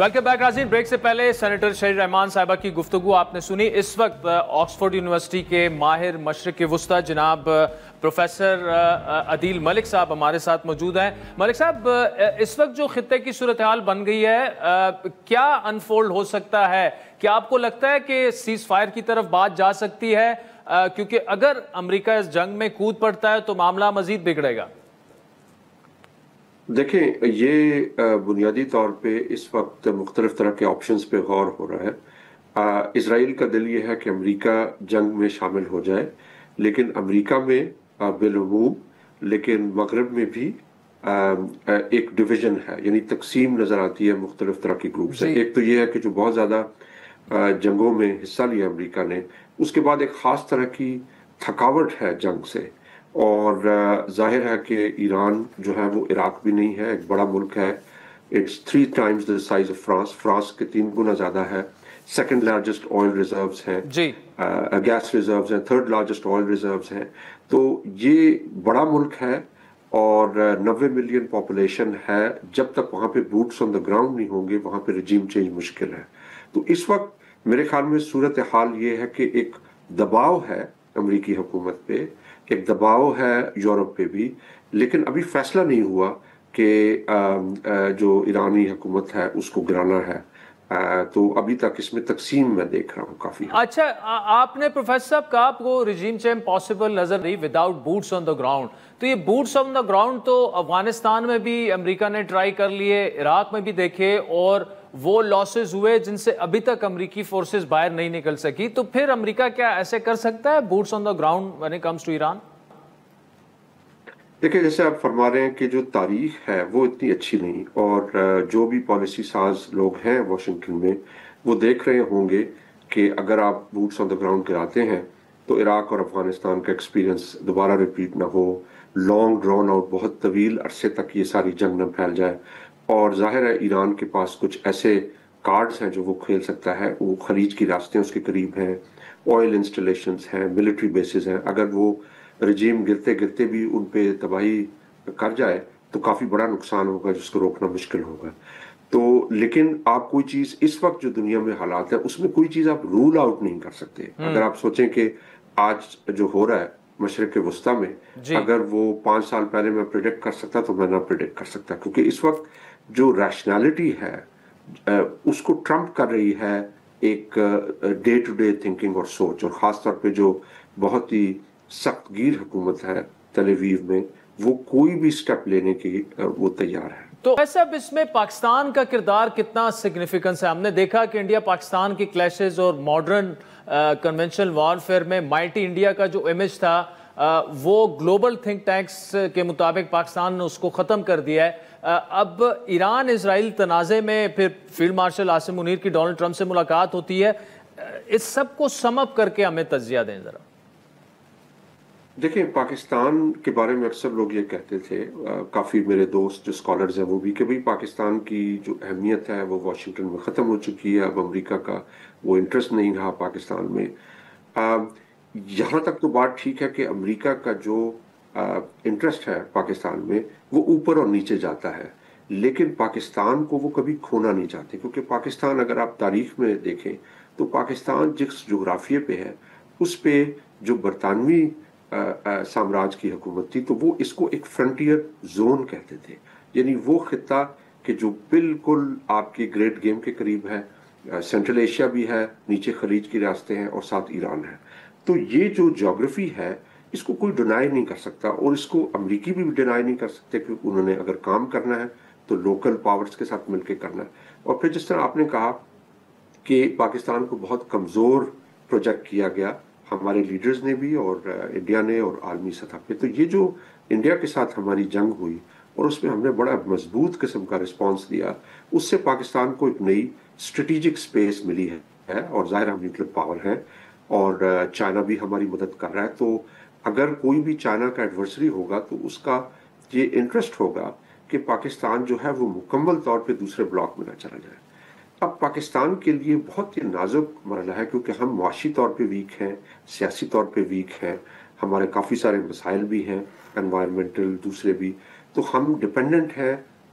Welcome back ناظرین. Break سے پہلے سینیٹر شہید رحمان صاحبہ کی گفتگو آپ نے سنی. اس وقت آکسفورڈ یونیورسٹی کے ماہر مشرق وسطی جناب پروفیسر عدیل ملک صاحب ہمارے ساتھ موجود ہیں. ملک صاحب، اس وقت جو خطے کی صورتحال بن گئی ہے، کیا انفولڈ ہو سکتا ہے؟ کیا آپ کو لگتا ہے کہ سیز فائر کی طرف بات جا سکتی ہے؟ کیونکہ اگر امریکہ اس جنگ میں کود پڑتا ہے تو معاملہ مزید بگڑے گا. دیکھیں، یہ بنیادی طور پہ اس وقت مختلف طرح کے آپشنز پہ غور ہو رہا ہے. اسرائیل کا دل یہ ہے کہ امریکہ جنگ میں شامل ہو جائے، لیکن امریکہ میں بالعموم، لیکن مغرب میں بھی ایک ڈویژن ہے، یعنی تقسیم نظر آتی ہے مختلف طرح کی گروپ سے. ایک تو یہ ہے کہ جو بہت زیادہ جنگوں میں حصہ لیا امریکہ نے، اس کے بعد ایک خاص طرح کی تھکاوٹ ہے جنگ سے، اور ظاہر ہے کہ ایران جو ہے وہ عراق بھی نہیں ہے، ایک بڑا ملک ہے. It's 3 times the size of France. France کے 3 گنا زیادہ ہے. سیکنڈ لارجسٹ آئل ریزروز ہیں، گیس ریزروز ہیں، تھرڈ لارجسٹ آئل ریزروز ہیں. تو یہ بڑا ملک ہے اور 90 ملین پاپولیشن ہے. جب تک وہاں پہ بوٹس آن دا گراؤنڈ نہیں ہوں گے، وہاں پہ رجیم چینج مشکل ہے. تو اس وقت میرے خیال میں صورتحال یہ ہے کہ ایک دباؤ ہے امریکی حکومت پہ، ایک دباؤ ہے یورپ پہ بھی، لیکن ابھی فیصلہ نہیں ہوا کہ جو ایرانی حکومت ہے اس کو گرانا ہے. تو ابھی تک اس میں تقسیم میں دیکھ رہا ہوں کافی. اچھا، آپ نے پروفیسر صاحب کہا آپ کو رجیم چینج پاسبل نظر نہیں without boots on the ground. تو یہ بوٹس آن دا گراؤنڈ تو افغانستان میں بھی امریکہ نے ٹرائی کر لیے، عراق میں بھی دیکھے، اور وہ لاسز ہوئے جن سے ابھی تک امریکی فورسز باہر نہیں نکل سکی. تو پھر امریکہ کیا ایسے کر سکتا ہے boots on the ground when it comes to Iran? دیکھیں، جیسے آپ فرما رہے ہیں کہ جو تاریخ ہے وہ اتنی اچھی نہیں، اور جو بھی پالیسی ساز لوگ ہیں واشنگٹن میں وہ دیکھ رہے ہوں گے کہ اگر آپ بوٹس آن دا گراؤنڈ کراتے ہیں تو عراق اور افغانستان کا ایکسپیرینس دوبارہ ریپیٹ نہ ہو، لانگ ڈرون آؤٹ، بہت طویل عرصے تک یہ ساری جنگ نہ پھیل جائے. اور ظاہر ہے ایران کے پاس کچھ ایسے کارڈز ہیں جو وہ کھیل سکتا ہے. وہ خلیج کی راستیں اس کے قریب ہیں، آئل انسٹالیشنز ہیں، ملٹری بیسز ہیں. اگر وہ رجیم گرتے گرتے بھی ان پہ تباہی کر جائے تو کافی بڑا نقصان ہوگا جس کو روکنا مشکل ہوگا. تو لیکن آپ کوئی چیز اس وقت جو دنیا میں حالات ہیں اس میں کوئی چیز آپ رول آؤٹ نہیں کر سکتے. اگر آپ سوچیں کہ آج جو ہو رہا ہے مشرق وسطیٰ میں، اگر وہ 5 سال پہلے میں پریڈکٹ کر سکتا تو میں نہ پریڈکٹ کر سکتا، کیونکہ اس وقت جو ریشنالٹی ہے اس کو ٹرمپ کر رہی ہے ایک ڈے ٹو ڈے تھنکنگ اور سوچ. اور خاص طور پہ جو بہت ہی سخت گیر حکومت ہے تل اویو میں، وہ کوئی بھی سٹیپ لینے کی وہ تیار ہے. تو ایسا اس میں پاکستان کا کردار کتنا سگنیفیکنس ہے؟ ہم نے دیکھا کہ انڈیا پاکستان کی کلیشز اور ماڈرن کنونشنل وارفیئر میں مائٹی انڈیا کا جو امیج تھا وہ گلوبل تھنک ٹینکس کے مطابق پاکستان نے اس کو ختم کر دیا ہے. اب ایران اسرائیل تنازع میں پھر فیلڈ مارشل عاصم منیر کی ڈونلڈ ٹرمپ سے ملاقات ہوتی ہے. اس سب کو سم اپ کر کے ہمیں تجزیہ دیں ذرا. دیکھیں، پاکستان کے بارے میں اکثر لوگ یہ کہتے تھے، کافی میرے دوست جو اسکالرز ہیں وہ بھی، کہ بھئی پاکستان کی جو اہمیت ہے وہ واشنگٹن میں ختم ہو چکی ہے، اب امریکہ کا وہ انٹرسٹ نہیں رہا پاکستان میں. یہاں تک تو بات ٹھیک ہے کہ امریکہ کا جو انٹرسٹ ہے پاکستان میں وہ اوپر اور نیچے جاتا ہے، لیکن پاکستان کو وہ کبھی کھونا نہیں چاہتے. کیونکہ پاکستان اگر آپ تاریخ میں دیکھیں تو پاکستان جس جغرافیے پہ ہے اس پہ جو برطانوی سامراج کی حکومت تھی تو وہ اس کو ایک فرنٹیئر زون کہتے تھے، یعنی وہ خطہ کہ جو بالکل آپ کی گریٹ گیم کے قریب ہے. سینٹرل ایشیا بھی ہے، نیچے خلیج کی راستے ہیں اور ساتھ ایران ہے. تو یہ جو جغرافی ہے اس کو کوئی ڈینائی نہیں کر سکتا، اور اس کو امریکی بھی ڈینائی نہیں کر سکتے کہ انہوں نے اگر کام کرنا ہے تو لوکل پاورز کے ساتھ مل کے کرنا ہے. اور پھر جس طرح آپ نے کہا کہ پاکستان کو بہت کمزور پروجیکٹ کیا گیا ہمارے لیڈرز نے بھی اور انڈیا نے اور عالمی سطح پہ، تو یہ جو انڈیا کے ساتھ ہماری جنگ ہوئی اور اس میں ہم نے بڑا مضبوط قسم کا رسپانس دیا، اس سے پاکستان کو ایک نئی اسٹریٹجک سپیس ملی ہے. اور ظاہر ہم نیوکلیر پاور ہے اور چائنا بھی ہماری مدد کر رہا ہے. تو اگر کوئی بھی چائنا کا ایڈورسری ہوگا تو اس کا یہ انٹرسٹ ہوگا کہ پاکستان جو ہے وہ مکمل طور پہ دوسرے بلاک میں نہ چلا جائے. اب پاکستان کے لیے بہت ہی نازک مرحلہ ہے، کیونکہ ہم معاشی طور پہ ویک ہیں، سیاسی طور پہ ویک ہیں، ہمارے کافی سارے مسائل بھی ہیں، انوائرمنٹل دوسرے بھی. تو ہم ڈپینڈنٹ ہیں